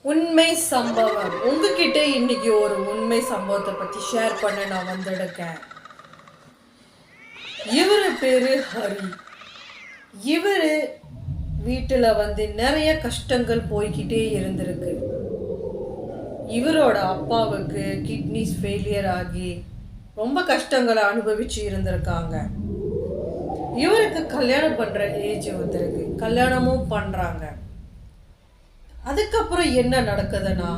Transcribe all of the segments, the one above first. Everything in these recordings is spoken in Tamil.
உண்மை சம்பவம் உங்ககிட்ட இன்னைக்கு ஒரு உண்மை சம்பவத்தை பத்தி ஷேர் பண்ண நான் வந்திருக்கேன். இவரு பேரு ஹரி. இவரு வீட்டுல நிறைய கஷ்டங்கள் போய்கிட்டே இருந்திருக்கு. இவரோட அப்பாவுக்கு கிட்னிஸ் ஃபெயிலியர் ஆகி ரொம்ப கஷ்டங்களை அனுபவிச்சு இருந்திருக்காங்க. இவருக்கு கல்யாணம் பண்ற ஏஜ் வந்திருக்கு. கல்யாணமும் பண்றாங்க. அதுக்கப்புறம் என்ன நடக்குதுன்னா,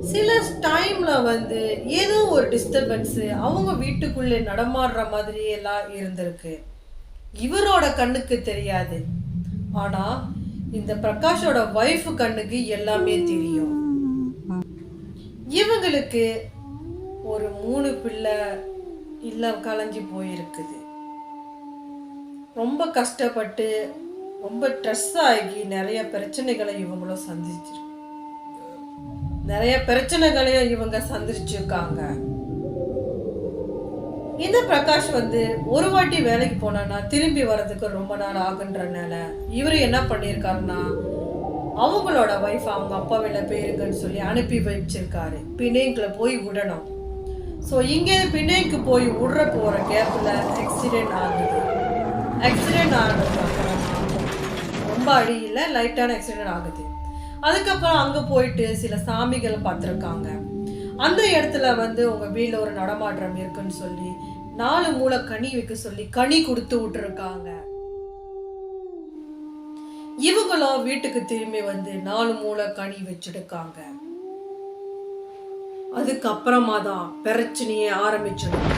சில டைம்ல ஏதோ ஒரு டிஸ்டர்பன்ஸு அவங்க வீட்டுக்குள்ளே நடமாடுற மாதிரி எல்லாம் இருந்திருக்கு. இவரோட கண்ணுக்கு தெரியாது. ஆனா இந்த பிரகாஷோட வைஃப் கண்ணுக்கு எல்லாமே தெரியும். இவங்களுக்கு ஒரு 3 பிள்ளை இல்லம் கலைஞ்சு போயிருக்குது. ரொம்ப கஷ்டப்பட்டு ரொம்ப ஸ்ட்ரெஸ் ஆகி நிறைய பிரச்சனைகளை இவங்களும் நிறைய பிரச்சனைகளையும் இவங்க சந்திச்சிருக்காங்க. இந்த பிரகாஷ் ஒரு வாட்டி வேலைக்கு போனா திரும்பி வர்றதுக்கு ரொம்ப நாள் ஆகுன்றனால இவரு என்ன பண்ணியிருக்காருன்னா, அவங்களோட வைஃப் அவங்க அப்பா வெளில போயிருங்கன்னு சொல்லி அனுப்பி வச்சிருக்காரு. பிணைக்குள்ள போய் விடணும். ஸோ இங்கே பிணைக்கு போய் விடுற போகிற கேப்பில் ஆக்சிடென்ட் ஆகுது. ஆக்சிடென்ட் ஆனதுக்கப்புறம் ரொம்ப அடி இல்லை, லைட்டான ஆக்சிடென்ட் ஆகுது. அதுக்கப்புறம் அங்கே போயிட்டு சில சாமிகளை பார்த்துருக்காங்க. அந்த இடத்துல உங்கள் வீட்டில் ஒரு நடமாட்டம் இருக்குன்னு சொல்லி 4 மூளை கனி வைக்க சொல்லி கனி கொடுத்து விட்டுருக்காங்க. இவங்களும் வீட்டுக்கு திரும்பி 4 மூளை கனி வச்சிருக்காங்க. அதுக்கப்புறமா தான் பிரச்சனையே ஆரம்பிச்சிடும்.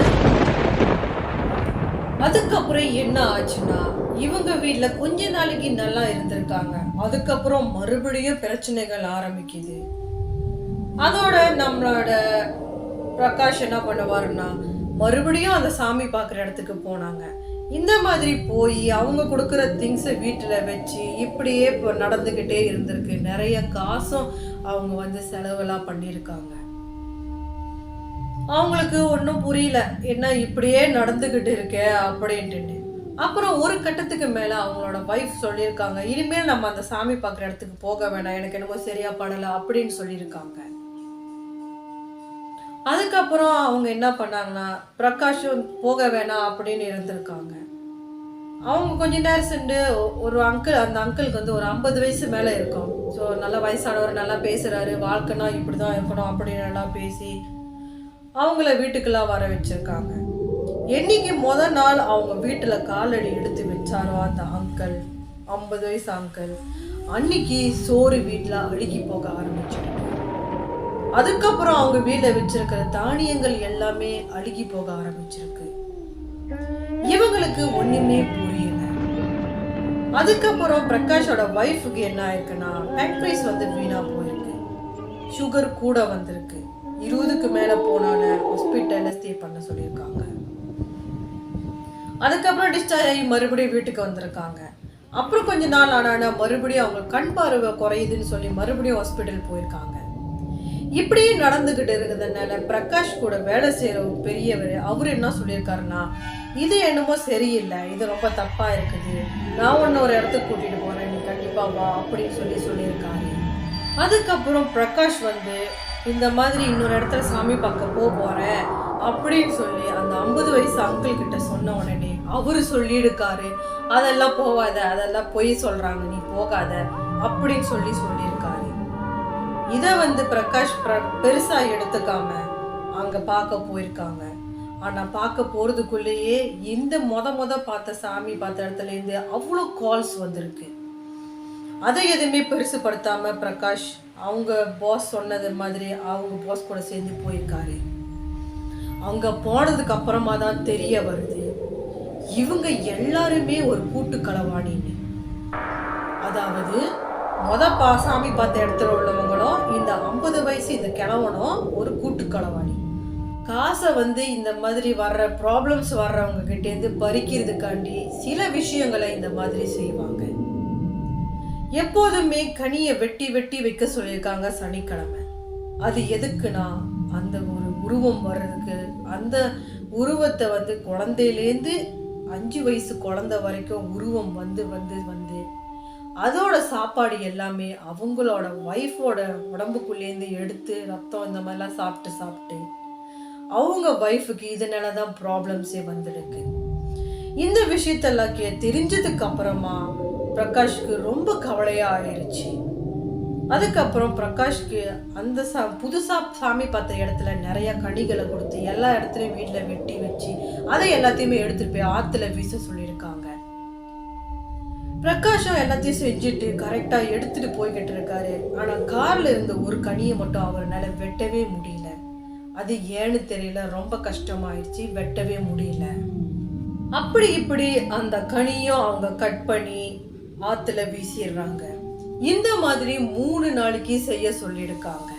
அதுக்கப்புறம் என்ன ஆச்சுன்னா, இவங்க வீட்டில் கொஞ்ச நாளைக்கு நல்லா இருந்திருக்காங்க. அதுக்கப்புறம் மறுபடியும் பிரச்சனைகள் ஆரம்பிக்குது. அதோட நம்மளோட பிரகாஷ் என்ன பண்ணுவாருன்னா, மறுபடியும் அந்த சாமி பார்க்குற இடத்துக்கு போனாங்க. இந்த மாதிரி போய் அவங்க கொடுக்குற திங்ஸை வீட்டில் வச்சு இப்படியே இப்போ நடந்துக்கிட்டே இருந்திருக்கு. நிறைய காசும் அவங்க செலவெல்லாம் பண்ணியிருக்காங்க. அவங்களுக்கு ஒன்றும் புரியல, என்ன இப்படியே நடந்துக்கிட்டு இருக்கே அப்படின்ட்டு. அப்புறம் ஒரு கட்டத்துக்கு மேலே அவங்களோட வைஃப் சொல்லியிருக்காங்க, இனிமேல் நம்ம அந்த சாமி பார்க்குற இடத்துக்கு போக வேணாம், எனக்கு என்னமோ சரியா படலை அப்படின்னு சொல்லியிருக்காங்க. அதுக்கப்புறம் அவங்க என்ன பண்ணாங்கன்னா, பிரகாஷ் போக வேணாம் அப்படின்னு இருந்திருக்காங்க. அவங்க கொஞ்ச நேரம் சென்று ஒரு அங்கிள், அந்த அங்கிளுக்கு ஒரு 50 வயசு மேலே இருக்கும். ஸோ நல்லா வயசானவர், நல்லா பேசுகிறாரு, வாழ்க்கைனா இப்படி தான் இருக்கணும் அப்படின்னு நல்லா பேசி அவங்கள வீட்டுக்கெல்லாம் வர வச்சிருக்காங்க. என்னைக்கு முதல் நாள் அவங்க வீட்டில் காலடி எடுத்து வச்சாரோ அந்த அங்கிள், 50 வயசு அங்கிள், அன்னைக்கு சோறு வீட்டில் அழுகி போக ஆரம்பிச்சிருக்கு. அதுக்கப்புறம் அவங்க வீட்டில் வச்சிருக்கிற தானியங்கள் எல்லாமே அழுகி போக ஆரம்பிச்சிருக்கு. இவங்களுக்கு ஒண்ணுமே புரியல. அதுக்கப்புறம் பிரகாஷோட வைஃபுக்கு என்ன ஆயிருக்குன்னா, பேங்க்ரைஸ் வீணா போயிருக்கு. சுகர் கூட வந்திருக்கு. 20க்கு மேல போனான ஹாஸ்பிட்டல்ல ஸ்டே பண்ண சொல்லியிருக்காங்க. அதுக்கப்புறம் டிஸ்சார்ஜ் ஆகி மறுபடியும் வீட்டுக்கு வந்திருக்காங்க. அப்புறம் கொஞ்ச நாள் ஆனா மறுபடியும் அவங்க கண் பார்வை குறையுதுன்னு சொல்லி மறுபடியும் ஹாஸ்பிட்டல் போயிருக்காங்க. இப்படியே நடந்துகிட்டு இருக்கிறதுனால பிரகாஷ் கூட வேலை செய்யற ஒரு பெரியவர் அவரு என்ன சொல்லியிருக்காருன்னா, இது என்னமோ சரியில்லை, இது ரொம்ப தப்பா இருக்குது, நான் ஒன்னு ஒரு இடத்துக்கு கூட்டிட்டு போறேன், நீ கண்டிப்பா வா அப்படின்னு சொல்லியிருக்காரு. அதுக்கப்புறம் பிரகாஷ் இந்த மாதிரி இன்னொரு இடத்துல சாமி பார்க்க போறேன் அப்படின்னு சொல்லி அந்த 50 வயசு அங்கிள் கிட்ட சொன்ன உடனே அவரு சொல்லியிருக்காரு, அதெல்லாம் போகாத, அதெல்லாம் பொய் சொல்றாங்க, நீ போகாத அப்படின்னு சொல்லியிருக்காரு. இதை பிரகாஷ் பெருசா எடுத்துக்காம அங்க பார்க்க போயிருக்காங்க. ஆனா பார்க்க போறதுக்குள்ளேயே இந்த மொத பார்த்த சாமி பார்த்த இடத்துல இருந்து அவ்வளோ கால்ஸ் வந்திருக்கு. அதை எதுவுமே பெருசுப்படுத்தாம பிரகாஷ் அவங்க பாஸ் சொன்னது மாதிரி அவங்க பாஸ் கூட சேர்ந்து போயிருக்காரு. அங்க போனதுக்கு அப்புறமா தான் தெரிய வருது, இவங்க எல்லாருமே ஒரு கூட்டு களவாணின்னு. அதாவது சாமி பார்த்த இடத்துல உள்ளவங்களும் இந்த 50 வயசு இந்த கிழவனும் ஒரு கூட்டு களவாணி. காசை இந்த மாதிரி வர்ற ப்ராப்ளம்ஸ் வர்றவங்க கிட்டேருந்து பறிக்கிறதுக்காண்டி சில விஷயங்களை இந்த மாதிரி செய்வாங்க. எப்போதுமே கனியை வெட்டி வெட்டி வைக்க சொல்லியிருக்காங்க சனிக்கிழமை. அது எதுக்குன்னா, அந்த ஒரு உருவம் வர்றதுக்கு, அந்த உருவத்தை குழந்தையிலேருந்து 5 வயசு குழந்தை வரைக்கும் உருவம் வந்து அதோட சாப்பாடு எல்லாமே அவங்களோட ஒய்ஃபோட உடம்புக்குள்ளேருந்து எடுத்து ரத்தம் இந்த மாதிரிலாம் சாப்பிட்டு சாப்பிட்டு அவங்க ஒய்ஃபுக்கு இதனால தான் ப்ராப்ளம்ஸே வந்துருக்கு. இந்த விஷயத்தெல்லாம் தெரிஞ்சதுக்கு அப்புறமா பிரகாஷ்க்கு ரொம்ப கவலையா ஆயிடுச்சு. அதுக்கப்புறம் பிரகாஷ்க்கு அந்த புதுசா சாமி பார்த்த இடத்துல நிறைய கனிகளை கொடுத்து எல்லா இடத்துலையும் வீட்டில் வெட்டி வச்சு அதை எல்லாத்தையுமே எடுத்துட்டு போய் ஆத்துல வீச சொல்லியிருக்காங்க. பிரகாஷும் எல்லாத்தையும் செஞ்சுட்டு கரெக்டா எடுத்துட்டு போய்கிட்டு இருக்காரு. ஆனா கார்ல இருந்த ஒரு கனியை மட்டும் அவரால் வெட்டவே முடியல. அது ஏன்னு தெரியல, ரொம்ப கஷ்டமாயிடுச்சு, வெட்டவே முடியல. அப்படி இப்படி அந்த கனியும் அவங்க கட் பண்ணி ஆத்துல வீசிடுறாங்க. இந்த மாதிரி 3 நாளைக்கு செய்ய சொல்லியிருக்காங்க.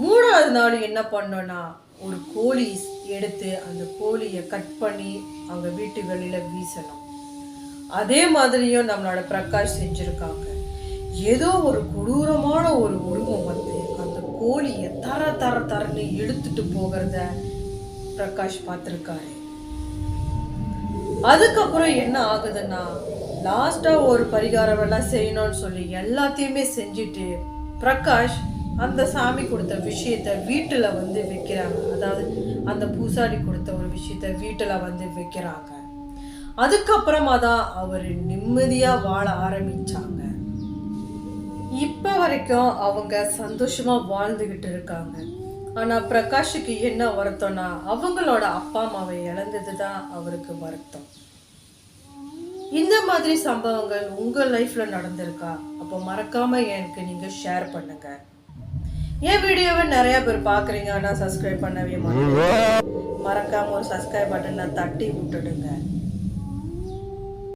3ஆவது நாள் என்ன பண்ணோன்னா ஒரு கோழி எடுத்து அந்த கோழியை கட் பண்ணி அவங்க வீட்டு வெளியில வீசணும். அதே மாதிரியும் நம்மளோட பிரகாஷ் செஞ்சிருக்காங்க. ஏதோ ஒரு கொடூரமான ஒரு உருவம் வந்து அந்த கோழியை தரன்னு எடுத்துட்டு போகிறத பிரகாஷ் பார்த்துருக்காரு. அதுக்கப்புறம் என்ன ஆகுதுன்னா லாஸ்டா ஒரு பரிகாரம் எல்லாம் செய்யணும்னு சொல்லி எல்லாத்தையுமே செஞ்சுட்டு பிரகாஷ் அந்த சாமி கொடுத்த விஷயத்த வீட்டுல வந்து வைக்கிறாங்க. அதாவது அந்த பூசாரி கொடுத்த ஒரு விஷயத்த வீட்டுல வந்து வைக்கிறாங்க. அதுக்கப்புறமா தான் அவர் நிம்மதியா வாழ ஆரம்பிச்சாங்க. இப்ப வரைக்கும் அவங்க சந்தோஷமா வாழ்ந்துகிட்டு இருக்காங்க. ஆனா பிரகாஷுக்கு என்ன வருத்தம்னா அவங்களோட அப்பா அம்மாவை இழந்ததுதான் அவருக்கு வருத்தம். இந்த மாதிரி சம்பவங்கள் உங்க லைஃப்ல நடந்திருக்கா? அப்போ மறக்காம எனக்கு நீங்க ஷேர் பண்ணுங்க. என் வீடியோவை நிறைய பேர் பாக்குறீங்க, ஆனா சப்ஸ்கிரைப் பண்ணவே மாட்டேங்க. மறக்காம ஒரு சப்ஸ்கிரைப் பட்டனை தட்டி விட்டுடுங்க.